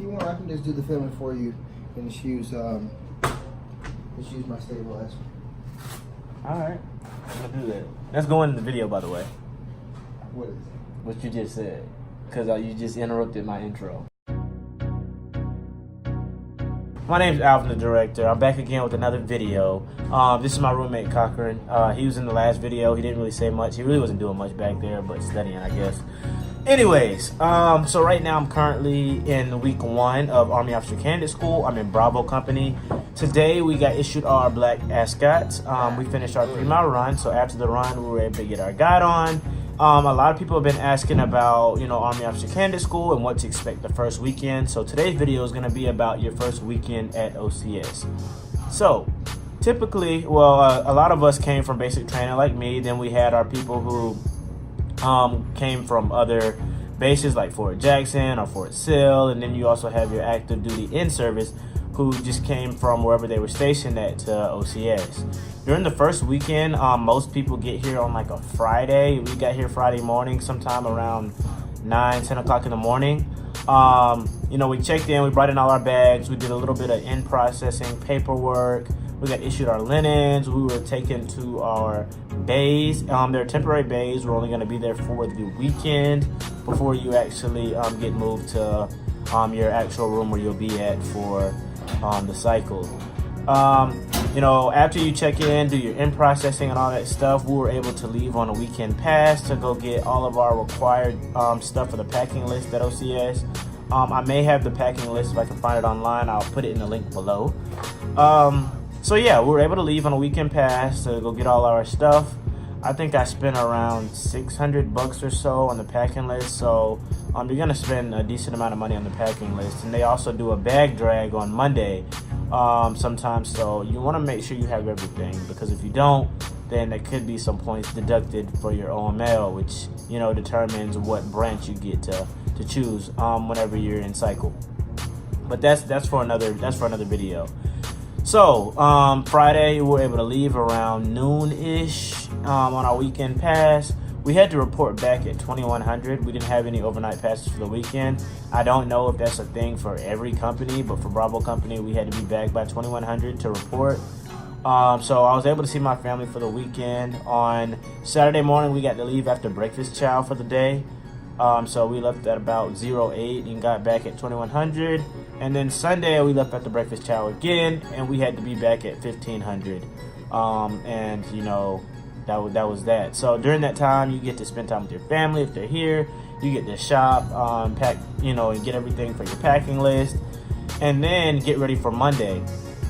you want, I can just do the filming for you and just use my stabilizer. All right, I'm gonna do that. That's going in the video, by the way. What is it? What you just said, because you just interrupted my intro. My name's Alvin, the director. I'm back again with another video. This is my roommate, Cochran. He was in the last video. He didn't really say much. He really wasn't doing much back there, but studying, I guess. Anyways, so right now I'm currently in week 1 of Army Officer Candidate School. I'm in Bravo Company. Today we got issued our black ascots. We finished our 3-mile run, so after the run we were able to get our guide on. A lot of people have been asking about, Army Officer Candidate School and what to expect the first weekend. So today's video is going to be about your first weekend at OCS. So typically, a lot of us came from basic training like me. Then we had our people who came from other bases like Fort Jackson or Fort Sill. And then you also have your active duty in-service who just came from wherever they were stationed at to OCS. During the first weekend, most people get here on like a Friday. We got here Friday morning, sometime around 9-10 o'clock in the morning. We checked in, we brought in all our bags, we did a little bit of in-processing paperwork, we got issued our linens, we were taken to our bays. They're temporary bays, we're only gonna be there for the weekend before you actually get moved to your actual room where you'll be at for the cycle. After you check in, do your in-processing and all that stuff, we were able to leave on a weekend pass to go get all of our required stuff for the packing list at OCS. I may have the packing list if I can find it online. I'll put it in the link below. So yeah, we were able to leave on a weekend pass to go get all our stuff. I think I spent around $600 or so on the packing list. So you're gonna spend a decent amount of money on the packing list. And they also do a bag drag on Monday sometimes. So you wanna make sure you have everything, because if you don't, then there could be some points deducted for your OML, which, determines what branch you get to choose whenever you're in cycle. But that's for another video. So Friday we were able to leave around noon-ish on our weekend pass. We had to report back at 2100. We didn't have any overnight passes for the weekend. I don't know if that's a thing for every company, but for Bravo Company we had to be back by 2100 to report. So I was able to see my family for the weekend. On Saturday morning we got to leave after breakfast chow for the day. So we left at about 08 and got back at 2100. And then Sunday we left at the breakfast chow again, and we had to be back at 1500. That was that. So during that time, you get to spend time with your family if they're here. You get to shop, pack, and get everything for your packing list, and then get ready for Monday.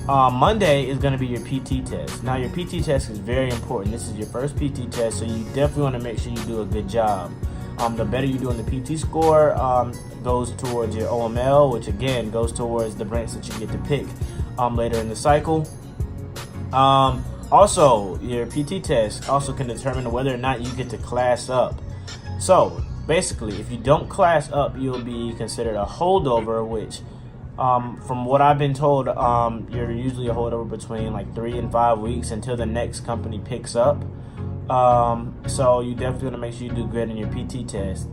Monday is going to be your PT test. Now your PT test is very important. This is your first PT test, so you definitely want to make sure you do a good job. The better you do on the PT score goes towards your OML, which again goes towards the branch that you get to pick later in the cycle. Also, your PT test also can determine whether or not you get to class up. So basically, if you don't class up, you'll be considered a holdover, which from what I've been told, you're usually a holdover between like 3 and 5 weeks until the next company picks up. So you definitely want to make sure you do good in your PT test.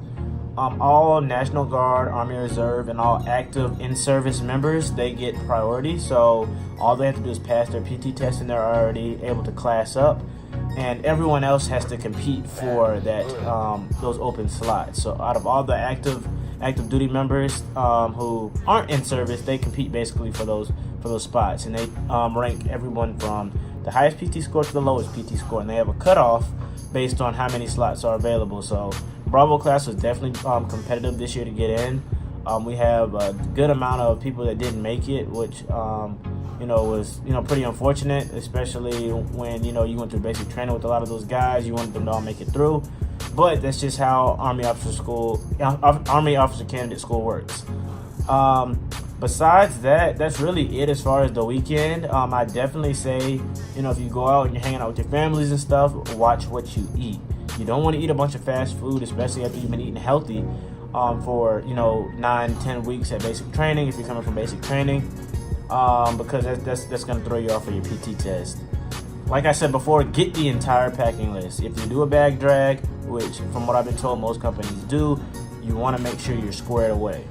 All National Guard, Army Reserve, and all active in-service members, they get priority. So all they have to do is pass their PT test and they're already able to class up. And everyone else has to compete for that those open slots. So out of all the active duty members who aren't in service, they compete basically for those spots, and they rank everyone from the highest PT score to the lowest PT score, and they have a cutoff based on how many slots are available. So Bravo class was definitely competitive this year to get in. We have a good amount of people that didn't make it, which was pretty unfortunate, especially when you went through basic training with a lot of those guys. You wanted them to all make it through, but that's just how Army Officer Candidate School works. Besides that, that's really it as far as the weekend. I definitely say, if you go out and you're hanging out with your families and stuff, watch what you eat. You don't want to eat a bunch of fast food, especially after you've been eating healthy for 9-10 weeks at basic training, if you're coming from basic training, because that's going to throw you off for your PT test. Like I said before, get the entire packing list. If you do a bag drag, which from what I've been told most companies do, you want to make sure you're squared away.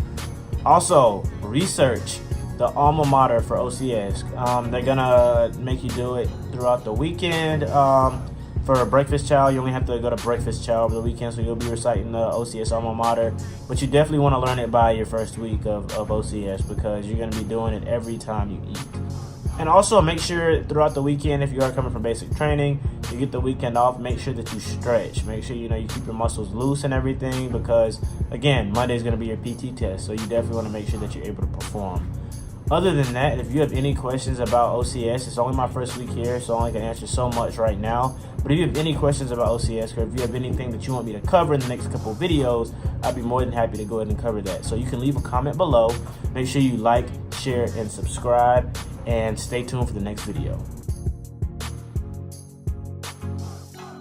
Also, research the alma mater for OCS. They're gonna make you do it throughout the weekend. For a breakfast chow, you only have to go to breakfast chow over the weekend, so you'll be reciting the OCS alma mater. But you definitely want to learn it by your first week of OCS, because you're going to be doing it every time you eat. And also make sure throughout the weekend, if you are coming from basic training, you get the weekend off, make sure that you stretch. Make sure you keep your muscles loose and everything, because again, Monday is going to be your PT test, so you definitely want to make sure that you're able to perform. Other than that, if you have any questions about OCS, it's only my first week here, so I only can answer so much right now. But if you have any questions about OCS, or if you have anything that you want me to cover in the next couple of videos, I'd be more than happy to go ahead and cover that. So you can leave a comment below. Make sure you like, share, and subscribe, and stay tuned for the next video.